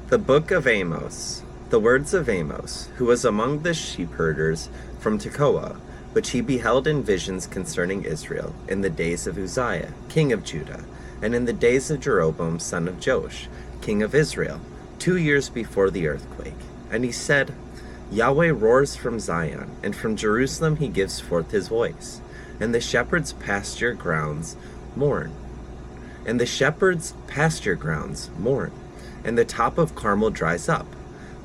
The Book of Amos. The words of Amos, who was among the sheepherders from Tekoa, which he beheld in visions concerning Israel, in the days of Uzziah, king of Judah, and in the days of Jeroboam son of Joash, king of Israel, 2 years before the earthquake. And he said, Yahweh roars from Zion, and from Jerusalem he gives forth his voice, and the shepherds' pasture grounds mourn. And the shepherds' pasture grounds mourn, and the top of Carmel dries up.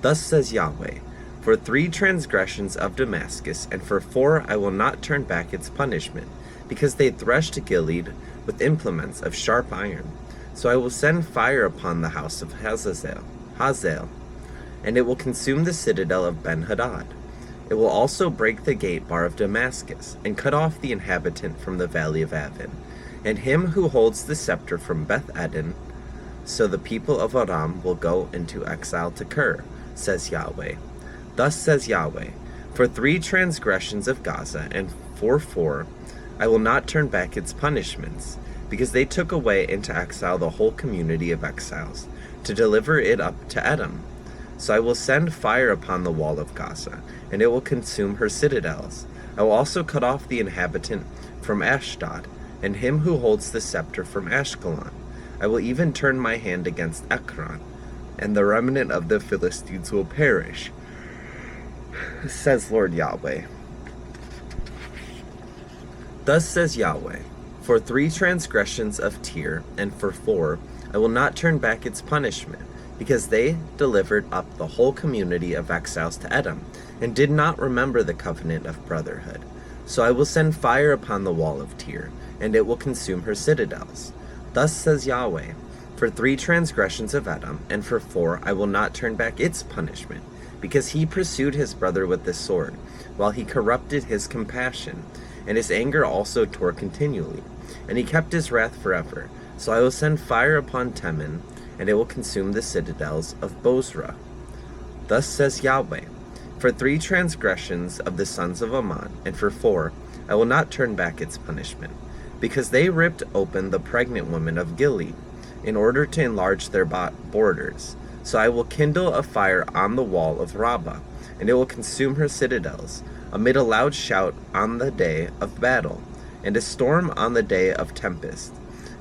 Thus says Yahweh, for 3 transgressions of Damascus, and for 4 I will not turn back its punishment, because they threshed Gilead with implements of sharp iron. So I will send fire upon the house of Hazael, and it will consume the citadel of Ben-Hadad. It will also break the gate bar of Damascus, and cut off the inhabitant from the valley of Avon, and him who holds the scepter from Beth-Eden. So the people of Aram will go into exile to Kir, says Yahweh. Thus says Yahweh, for 3 transgressions of Gaza, and for 4, I will not turn back its punishments, because they took away into exile the whole community of exiles, to deliver it up to Edom. So I will send fire upon the wall of Gaza, and it will consume her citadels. I will also cut off the inhabitant from Ashdod, and him who holds the scepter from Ashkelon. I will even turn my hand against Ekron, and the remnant of the Philistines will perish, says Lord Yahweh. Thus says Yahweh, for 3 transgressions of Tyre, and for 4, I will not turn back its punishment, because they delivered up the whole community of exiles to Edom, and did not remember the covenant of brotherhood. So I will send fire upon the wall of Tyre, and it will consume her citadels. Thus says Yahweh, for 3 transgressions of Edom, and for 4 I will not turn back its punishment, because he pursued his brother with the sword, while he corrupted his compassion, and his anger also tore continually, and he kept his wrath forever. So I will send fire upon Teman, and it will consume the citadels of Bozrah. Thus says Yahweh, for 3 transgressions of the sons of Ammon, and for 4 I will not turn back its punishment, because they ripped open the pregnant women of Gilead, in order to enlarge their borders. So I will kindle a fire on the wall of Rabbah, and it will consume her citadels, amid a loud shout on the day of battle, and a storm on the day of tempest.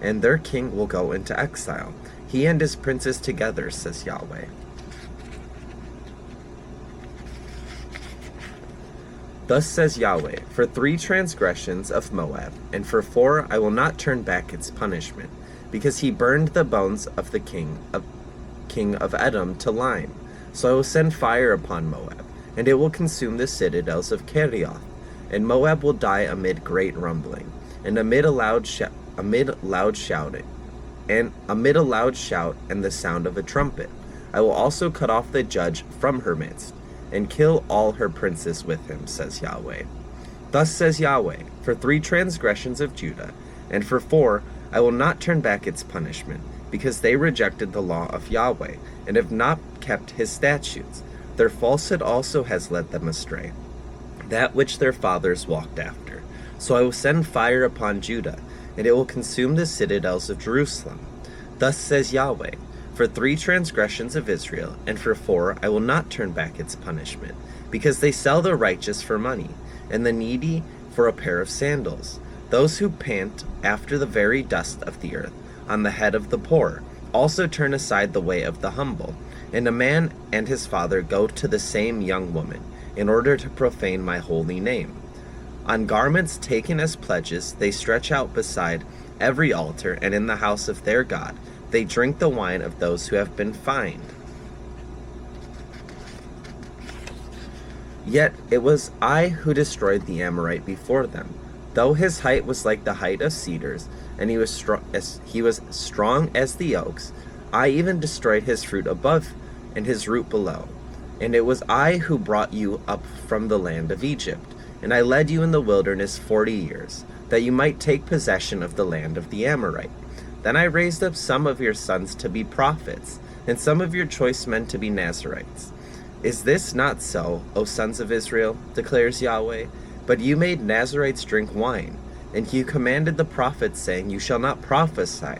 And their king will go into exile, he and his princes together, says Yahweh. Thus says Yahweh, for 3 transgressions of Moab, and for 4 I will not turn back its punishment, because he burned the bones of the king of Edom to lime. So I will send fire upon Moab, and it will consume the citadels of Kerioth, and Moab will die amid great rumbling, and amid a loud shout, and the sound of a trumpet. I will also cut off the judge from her midst, and kill all her princes with him, says Yahweh. Thus says Yahweh, for 3 transgressions of Judah, and for 4 I will not turn back its punishment, because they rejected the law of Yahweh, and have not kept his statutes. Their falsehood also has led them astray, that which their fathers walked after. So I will send fire upon Judah, and it will consume the citadels of Jerusalem. Thus says Yahweh, for 3 transgressions of Israel, and for 4 I will not turn back its punishment, because they sell the righteous for money, and the needy for a pair of sandals. Those who pant after the very dust of the earth on the head of the poor also turn aside the way of the humble, and a man and his father go to the same young woman, in order to profane my holy name. On garments taken as pledges they stretch out beside every altar, and in the house of their God they drink the wine of those who have been fined. Yet it was I who destroyed the Amorite before them, though his height was like the height of cedars, and he was strong as the oaks. I even destroyed his fruit above, and his root below. And it was I who brought you up from the land of Egypt, and I led you in the wilderness 40 years, that you might take possession of the land of the Amorite. Then I raised up some of your sons to be prophets, and some of your choice men to be Nazirites. Is this not so, O sons of Israel, declares Yahweh? But you made Nazirites drink wine, and you commanded the prophets, saying, You shall not prophesy.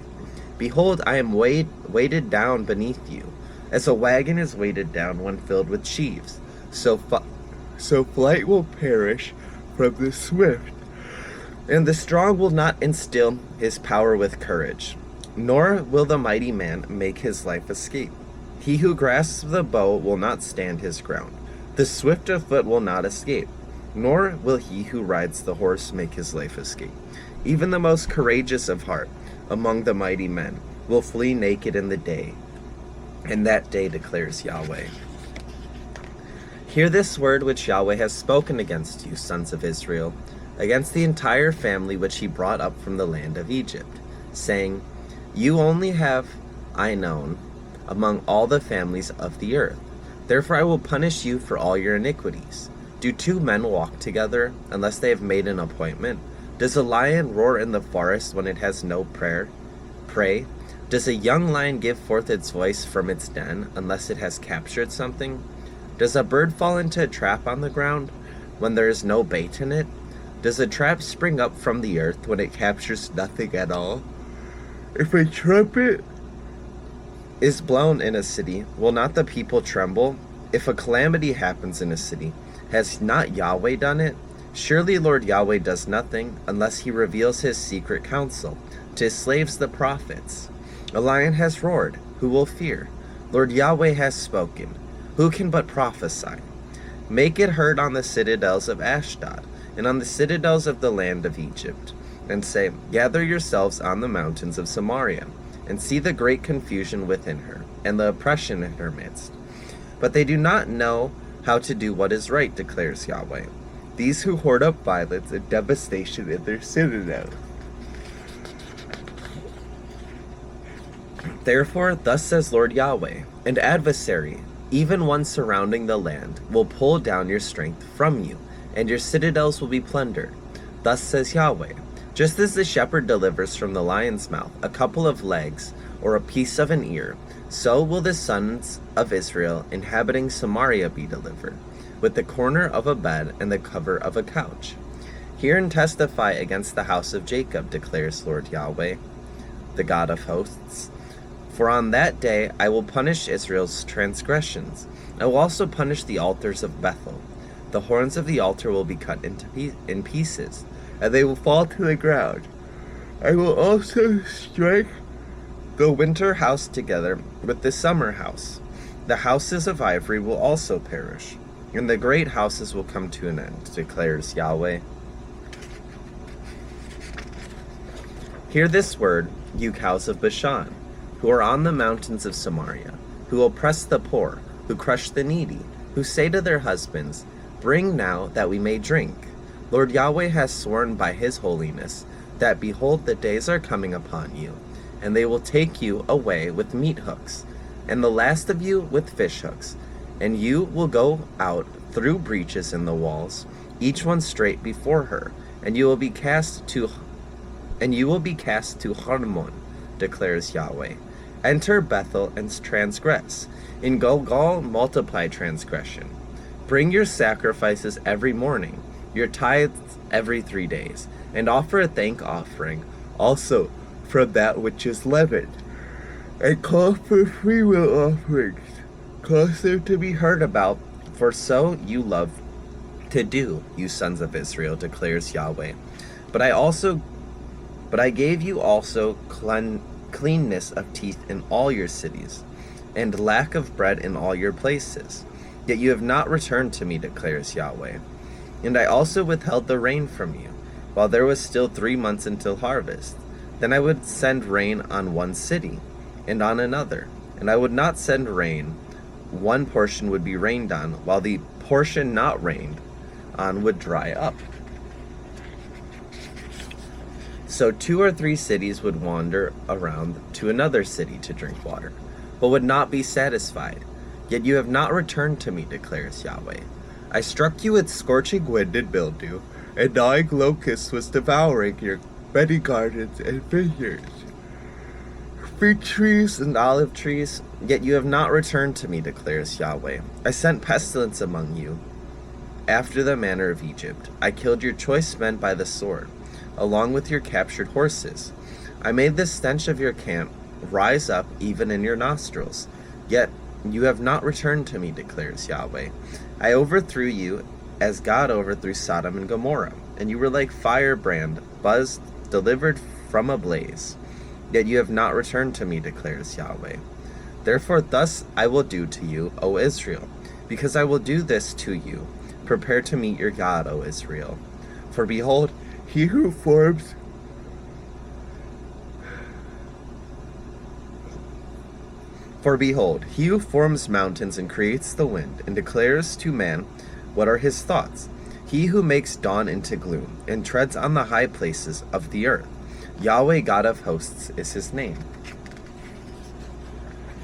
Behold, I am weighted down beneath you. As a wagon is weighted down when filled with sheaves, so flight will perish from the swift. And the strong will not instill his power with courage, nor will the mighty man make his life escape. He who grasps the bow will not stand his ground. The swift of foot will not escape, nor will he who rides the horse make his life escape. Even the most courageous of heart among the mighty men will flee naked in the day, and that day declares Yahweh. Hear this word which Yahweh has spoken against you, sons of Israel, against the entire family which he brought up from the land of Egypt, saying, You only have I known among all the families of the earth. Therefore I will punish you for all your iniquities. Do two men walk together unless they have made an appointment? Does a lion roar in the forest when it has no prey? Does a young lion give forth its voice from its den unless it has captured something? Does a bird fall into a trap on the ground when there is no bait in it? Does a trap spring up from the earth when it captures nothing at all? If a trumpet is blown in a city, will not the people tremble? If a calamity happens in a city, has not Yahweh done it? Surely Lord Yahweh does nothing unless he reveals his secret counsel to his slaves the prophets. A lion has roared, who will fear? Lord Yahweh has spoken, who can but prophesy? Make it heard on the citadels of Ashdod, and on the citadels of the land of Egypt, and say, Gather yourselves on the mountains of Samaria, and see the great confusion within her, and the oppression in her midst. But they do not know how to do what is right, declares Yahweh. These who hoard up violence and devastation in their citadels. Therefore, thus says Lord Yahweh, an adversary, even one surrounding the land, will pull down your strength from you, and your citadels will be plundered. Thus says Yahweh, just as the shepherd delivers from the lion's mouth a couple of legs or a piece of an ear, so will the sons of Israel inhabiting Samaria be delivered, with the corner of a bed and the cover of a couch. Hear and testify against the house of Jacob, declares Lord Yahweh, the God of hosts. For on that day I will punish Israel's transgressions. I will also punish the altars of Bethel. The horns of the altar will be cut in pieces, and they will fall to the ground. I will also strike the winter house together with the summer house. The houses of ivory will also perish, and the great houses will come to an end, declares Yahweh. Hear this word, you cows of Bashan, who are on the mountains of Samaria, who oppress the poor, who crush the needy, who say to their husbands, Bring now that we may drink. Lord Yahweh has sworn by his holiness that, behold, the days are coming upon you, and they will take you away with meat hooks, and the last of you with fish hooks, and you will go out through breaches in the walls, each one straight before her, and you will be cast to Harmon, declares Yahweh. Enter Bethel and transgress. In Gilgal multiply transgression. Bring your sacrifices every morning, your tithes every 3 days, and offer a thank offering also from that which is leavened, and call for freewill offerings, cause them to be heard about, for so you love to do, you sons of Israel, declares Yahweh. But I gave you also cleanness of teeth in all your cities, and lack of bread in all your places. Yet you have not returned to me, declares Yahweh. And I also withheld the rain from you, while there was still 3 months until harvest. Then I would send rain on one city, and on another. And I would not send rain. One portion would be rained on, while the portion not rained on would dry up. So 2 or 3 cities would wander around to another city to drink water, but would not be satisfied. Yet you have not returned to me, declares Yahweh. I struck you with scorching wind and mildew, and gnawing locusts was devouring your many gardens and vineyards, fig trees and olive trees. Yet you have not returned to me, declares Yahweh. I sent pestilence among you, after the manner of Egypt. I killed your choice men by the sword, along with your captured horses. I made the stench of your camp rise up even in your nostrils. Yet You have not returned to me, declares Yahweh. I overthrew you as God overthrew Sodom and Gomorrah, and you were like firebrand, buzzed, delivered from a blaze. Yet you have not returned to me, declares Yahweh. Therefore thus I will do to you, O Israel, because I will do this to you. Prepare to meet your God, O Israel. For behold, he who forms mountains and creates the wind, and declares to man what are his thoughts. He who makes dawn into gloom, and treads on the high places of the earth. Yahweh God of hosts is his name.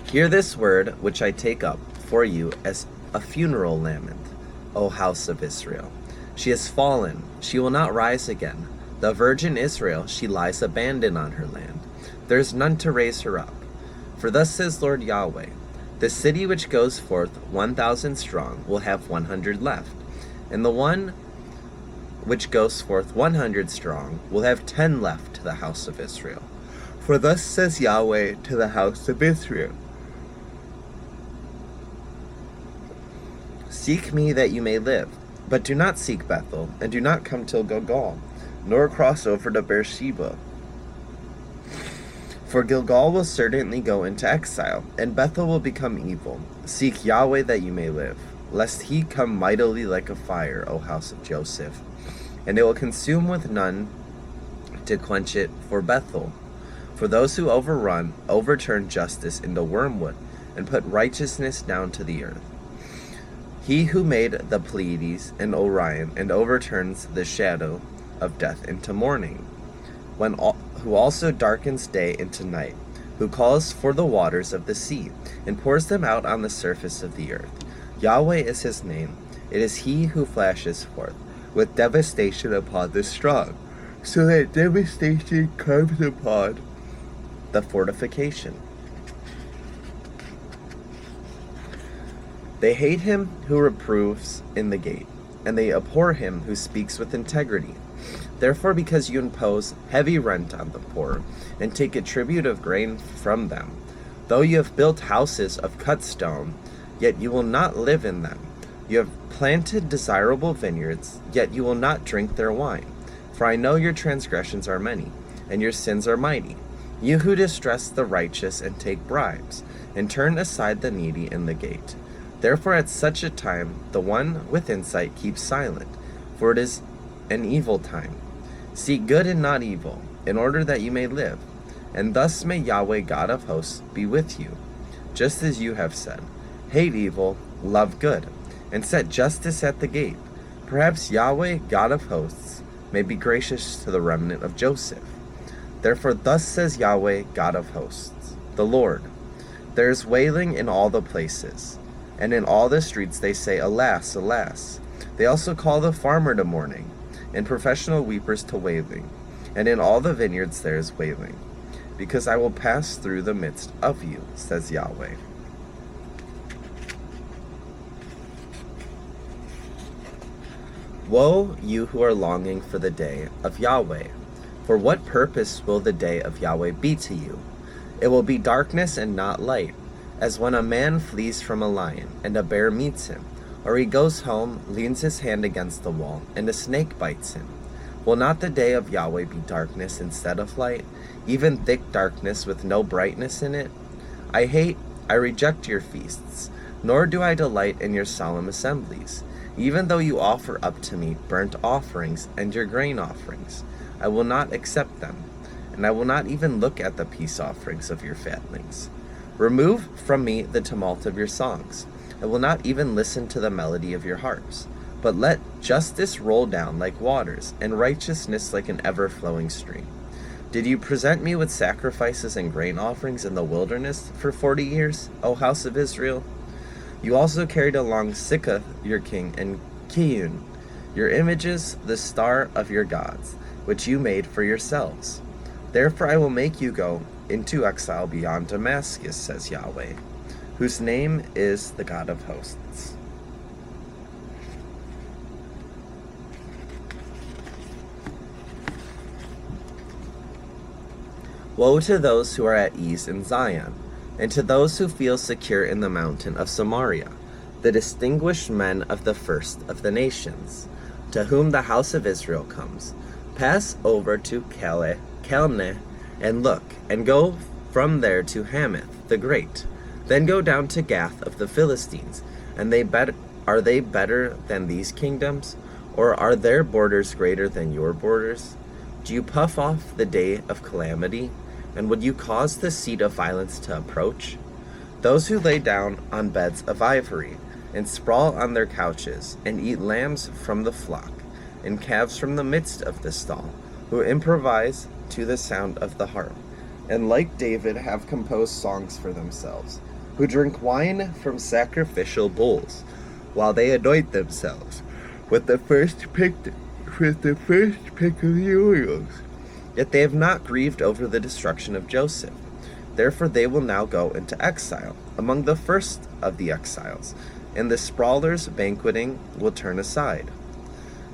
Hear this word which I take up for you as a funeral lament, O house of Israel. She has fallen, she will not rise again. The virgin Israel, she lies abandoned on her land. There is none to raise her up. For thus says Lord Yahweh, the city which goes forth 1,000 strong will have 100 left, and the one which goes forth 100 strong will have 10 left to the house of Israel. For thus says Yahweh to the house of Israel, seek me that you may live, but do not seek Bethel, and do not come till Gilgal, nor cross over to Beersheba. For Gilgal will certainly go into exile, and Bethel will become evil. Seek Yahweh that you may live, lest he come mightily like a fire, O house of Joseph, and it will consume with none to quench it for Bethel. For those who overturn justice into wormwood, and put righteousness down to the earth. He who made the Pleiades and Orion, and overturns the shadow of death into morning, who also darkens day into night, who calls for the waters of the sea, and pours them out on the surface of the earth. Yahweh is his name. It is he who flashes forth with devastation upon the strong, so that devastation comes upon the fortification. They hate him who reproves in the gate, and they abhor him who speaks with integrity. Therefore, because you impose heavy rent on the poor, and take a tribute of grain from them, though you have built houses of cut stone, yet you will not live in them. You have planted desirable vineyards, yet you will not drink their wine. For I know your transgressions are many, and your sins are mighty. You who distress the righteous and take bribes, and turn aside the needy in the gate. Therefore at such a time the one with insight keeps silent, for it is an evil time. Seek good and not evil, in order that you may live. And thus may Yahweh God of hosts be with you, just as you have said. Hate evil, love good, and set justice at the gate. Perhaps Yahweh God of hosts may be gracious to the remnant of Joseph. Therefore thus says Yahweh God of hosts, the Lord, there is wailing in all the places, and in all the streets they say, alas, alas. They also call the farmer to mourning, and professional weepers to wailing, and in all the vineyards there is wailing, because I will pass through the midst of you, says Yahweh. Woe, you who are longing for the day of Yahweh! For what purpose will the day of Yahweh be to you? It will be darkness and not light, as when a man flees from a lion, and a bear meets him, or he goes home, leans his hand against the wall, and a snake bites him. Will not the day of Yahweh be darkness instead of light, even thick darkness with no brightness in it? I reject your feasts, nor do I delight in your solemn assemblies. Even though you offer up to me burnt offerings and your grain offerings, I will not accept them, and I will not even look at the peace offerings of your fatlings. Remove from me the tumult of your songs. I will not even listen to the melody of your harps. But let justice roll down like waters, and righteousness like an ever-flowing stream. Did you present me with sacrifices and grain offerings in the wilderness for 40 years, O house of Israel? You also carried along Sikkath your king, and Kiyun, your images, the star of your gods, which you made for yourselves. Therefore I will make you go into exile beyond Damascus, says Yahweh, whose name is the God of hosts. Woe to those who are at ease in Zion, and to those who feel secure in the mountain of Samaria, the distinguished men of the first of the nations, to whom the house of Israel comes, pass over to Calneh, and look, and go from there to Hamath the Great. Then go down to Gath of the Philistines, and are they better than these kingdoms? Or are their borders greater than your borders? Do you puff off the day of calamity? And would you cause the seat of violence to approach? Those who lay down on beds of ivory, and sprawl on their couches, and eat lambs from the flock, and calves from the midst of the stall, who improvise to the sound of the harp, and like David have composed songs for themselves, who drink wine from sacrificial bowls, while they anoint themselves with the first pick of the oils. Yet they have not grieved over the destruction of Joseph. Therefore they will now go into exile, among the first of the exiles, and the sprawlers banqueting will turn aside.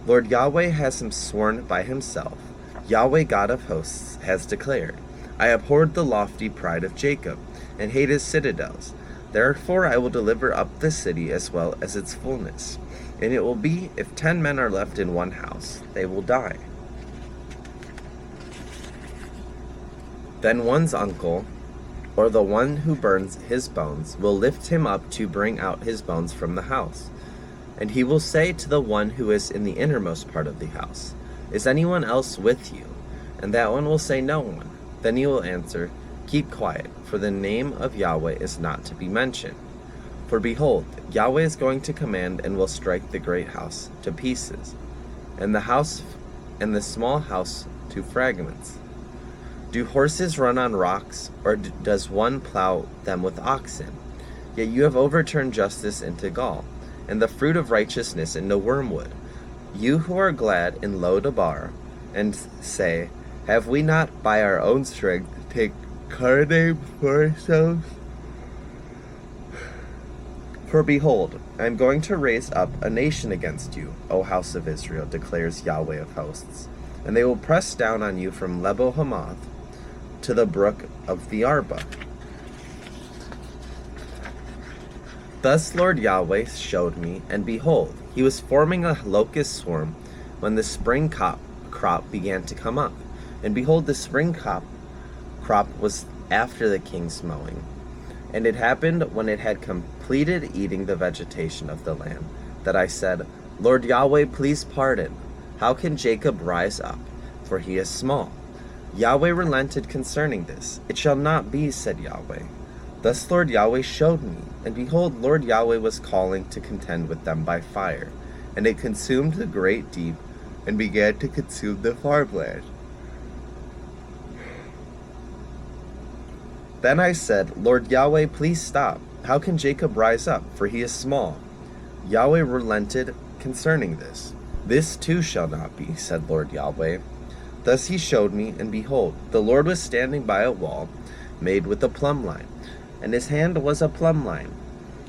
Lord Yahweh has him sworn by himself. Yahweh God of hosts has declared, I abhorred the lofty pride of Jacob, and hate his citadels. Therefore I will deliver up the city as well as its fullness. And it will be, if 10 men are left in one house, they will die. Then one's uncle, or the one who burns his bones, will lift him up to bring out his bones from the house. And he will say to the one who is in the innermost part of the house, Is anyone else with you? And that one will say, No one. Then he will answer, Keep quiet, for the name of Yahweh is not to be mentioned. For behold, Yahweh is going to command and will strike the great house to pieces, and the small house to fragments. Do horses run on rocks, or does one plow them with oxen? Yet you have overturned justice into gall, and the fruit of righteousness into wormwood. You who are glad in Lo-debar, and say, Have we not by our own strength taken Carnaim for ourselves? For behold, I am going to raise up a nation against you, O house of Israel, declares Yahweh of hosts, and they will press down on you from Lebo-hamath to the brook of the Arba. Thus Lord Yahweh showed me, and behold, he was forming a locust swarm when the spring crop began to come up. And behold, the spring crop was after the king's mowing. And it happened when it had completed eating the vegetation of the land, that I said, Lord Yahweh, please pardon. How can Jacob rise up? For he is small. Yahweh relented concerning this. It shall not be, said Yahweh. Thus Lord Yahweh showed me, and behold, Lord Yahweh was calling to contend with them by fire, and it consumed the great deep, and began to consume the farmland. Then I said, Lord Yahweh, please stop. How can Jacob rise up? For he is small. Yahweh relented concerning this. This too shall not be, said Lord Yahweh. Thus he showed me, and behold, the Lord was standing by a wall made with a plumb line, and his hand was a plumb line.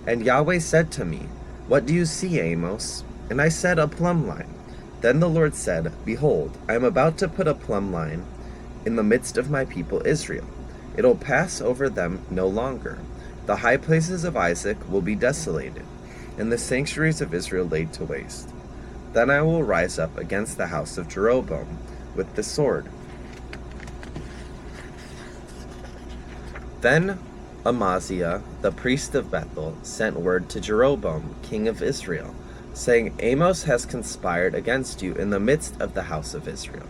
And Yahweh said to me, What do you see, Amos? And I said, A plumb line. Then the Lord said, Behold, I am about to put a plumb line in the midst of my people Israel. It will pass over them no longer. The high places of Isaac will be desolated, and the sanctuaries of Israel laid to waste. Then I will rise up against the house of Jeroboam with the sword. Then Amaziah, the priest of Bethel, sent word to Jeroboam, king of Israel, saying, Amos has conspired against you in the midst of the house of Israel.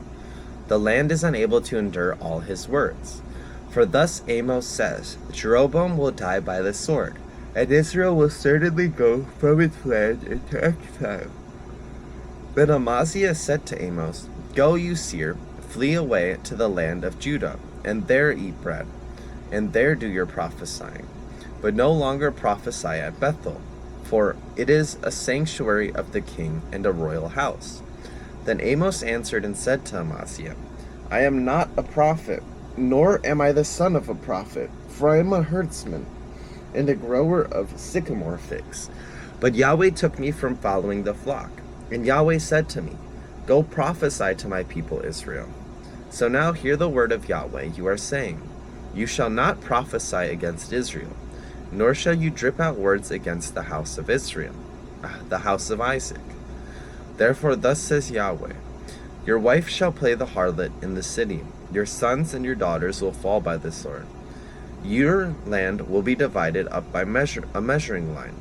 The land is unable to endure all his words. For thus Amos says, Jeroboam will die by the sword, and Israel will certainly go from its land into exile. Then Amaziah said to Amos, Go, you seer, flee away to the land of Judah, and there eat bread, and there do your prophesying. But no longer prophesy at Bethel, for it is a sanctuary of the king and a royal house. Then Amos answered and said to Amaziah, I am not a prophet, nor am I the son of a prophet, for I am a herdsman and a grower of sycamore figs. But Yahweh took me from following the flock, and Yahweh said to me, Go prophesy to my people Israel. So now hear the word of Yahweh. You are saying, You shall not prophesy against Israel, nor shall you drip out words against the house of Israel, the house of Isaac. Therefore thus says Yahweh, your wife shall play the harlot in the city. Your sons and your daughters will fall by the sword. Your land will be divided up by a measuring line,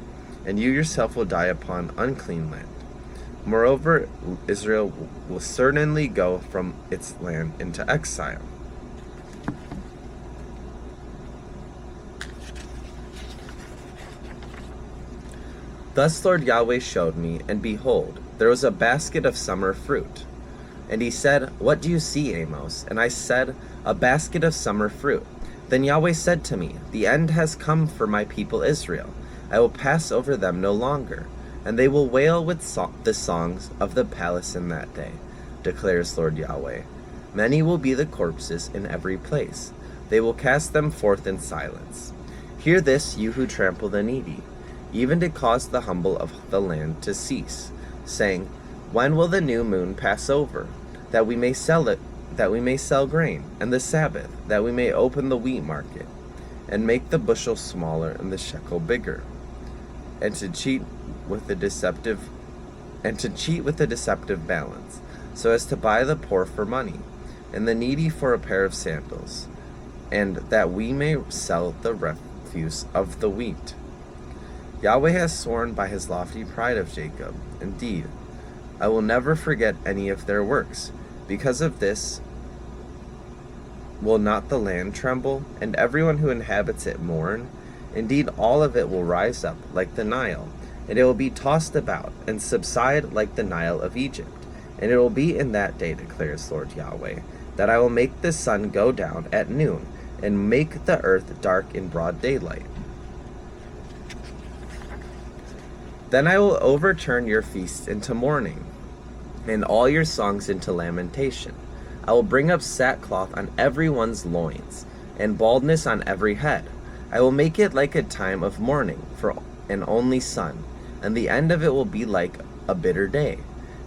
and you yourself will die upon unclean land. Moreover, Israel will certainly go from its land into exile. Thus Lord Yahweh showed me, and behold, there was a basket of summer fruit. And he said, What do you see, Amos? And I said, A basket of summer fruit. Then Yahweh said to me, The end has come for my people Israel. I will pass over them no longer, and they will wail with the songs of the palace in that day, declares Lord Yahweh. Many will be the corpses in every place. They will cast them forth in silence. Hear this, you who trample the needy, even to cause the humble of the land to cease, saying, When will the new moon pass over, that we may sell it, that we may sell grain, and the Sabbath, that we may open the wheat market, and make the bushel smaller and the shekel bigger, and to cheat with the deceptive balance, so as to buy the poor for money, and the needy for a pair of sandals, and that we may sell the refuse of the wheat. Yahweh has sworn by his lofty pride of Jacob, indeed, I will never forget any of their works. Because of this, will not the land tremble, and everyone who inhabits it mourn? Indeed, all of it will rise up like the Nile, and it will be tossed about, and subside like the Nile of Egypt. And it will be in that day, declares Lord Yahweh, that I will make the sun go down at noon, and make the earth dark in broad daylight. Then I will overturn your feasts into mourning, and all your songs into lamentation. I will bring up sackcloth on everyone's loins, and baldness on every head. I will make it like a time of mourning for an only son, and the end of it will be like a bitter day.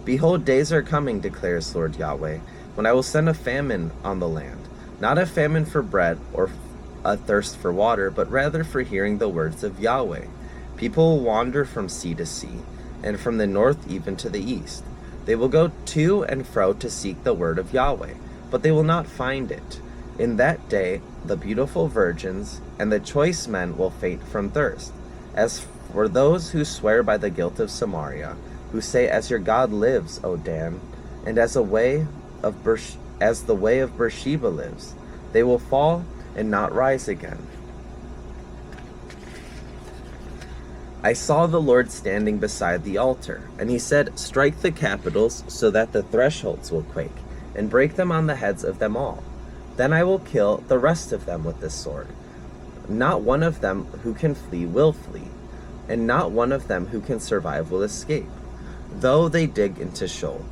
Behold, days are coming, declares Lord Yahweh, when I will send a famine on the land, not a famine for bread or a thirst for water, but rather for hearing the words of Yahweh. People will wander from sea to sea, and from the north even to the east. They will go to and fro to seek the word of Yahweh, but they will not find it. In that day the beautiful virgins and the choice men will faint from thirst. As for those who swear by the guilt of Samaria, who say, As your God lives, O Dan, and as the way of Beersheba lives, they will fall and not rise again. I saw the Lord standing beside the altar, and he said, Strike the capitals so that the thresholds will quake, and break them on the heads of them all. Then I will kill the rest of them with this sword. Not one of them who can flee will flee, and not one of them who can survive will escape, though they dig into Sheol.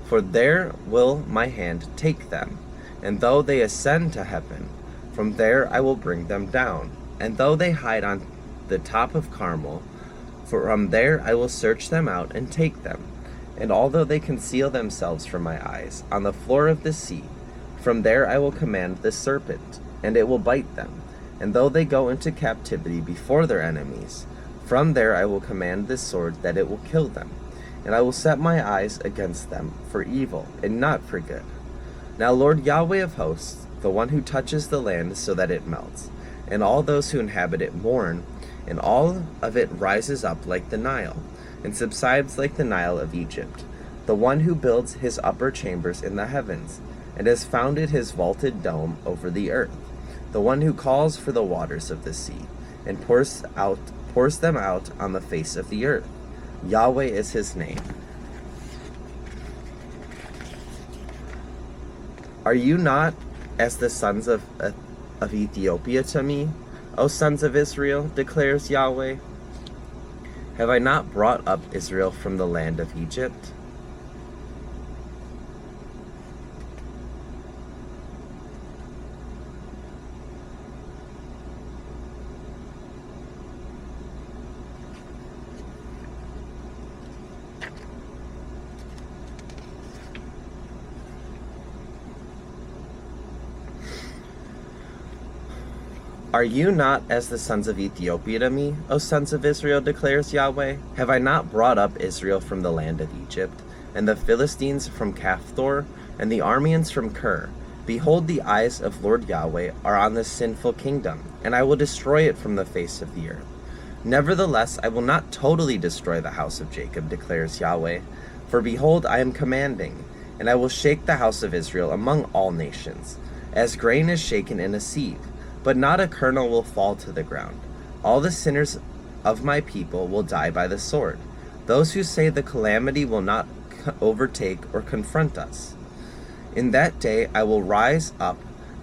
For there will my hand take them, and though they ascend to heaven, from there I will bring them down, and though they hide on the top of Carmel, from there I will search them out and take them. And although they conceal themselves from my eyes on the floor of the sea, from there I will command the serpent, and it will bite them. And though they go into captivity before their enemies, from there I will command this sword that it will kill them. And I will set my eyes against them for evil and not for good. Now Lord Yahweh of hosts, the one who touches the land so that it melts, and all those who inhabit it mourn, and all of it rises up like the Nile, and subsides like the Nile of Egypt, the one who builds his upper chambers in the heavens, and has founded his vaulted dome over the earth, the one who calls for the waters of the sea, and pours them out on the face of the earth. Yahweh is his name. Are you not as the sons of Ethiopia to me, O sons of Israel, declares Yahweh? Have I not brought up Israel from the land of Egypt? Are you not as the sons of Ethiopia to me, O sons of Israel, declares Yahweh? Have I not brought up Israel from the land of Egypt, and the Philistines from Caphtor, and the Arameans from Kir? Behold, the eyes of Lord Yahweh are on this sinful kingdom, and I will destroy it from the face of the earth. Nevertheless, I will not totally destroy the house of Jacob, declares Yahweh. For behold, I am commanding, and I will shake the house of Israel among all nations, as grain is shaken in a sieve, but not a kernel will fall to the ground. All the sinners of my people will die by the sword, those who say the calamity will not overtake or confront us. In that day I will rise up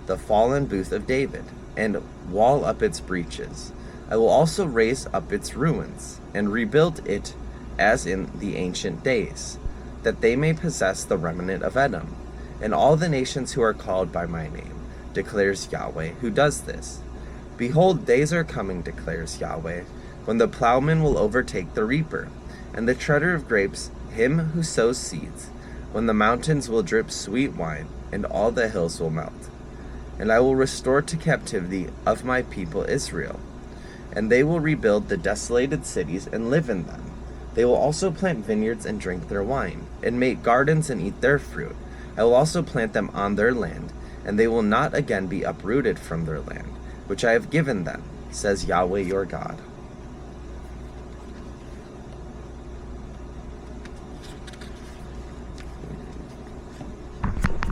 the fallen booth of David, and wall up its breaches. I will also raise up its ruins, and rebuild it as in the ancient days, that they may possess the remnant of Edom, and all the nations who are called by my name, declares Yahweh, who does this. Behold, days are coming, declares Yahweh, when the plowman will overtake the reaper, and the treader of grapes him who sows seeds, when the mountains will drip sweet wine, and all the hills will melt. And I will restore to captivity of my people Israel, and they will rebuild the desolated cities and live in them. They will also plant vineyards and drink their wine, and make gardens and eat their fruit. I will also plant them on their land, and they will not again be uprooted from their land, which I have given them, says Yahweh your God.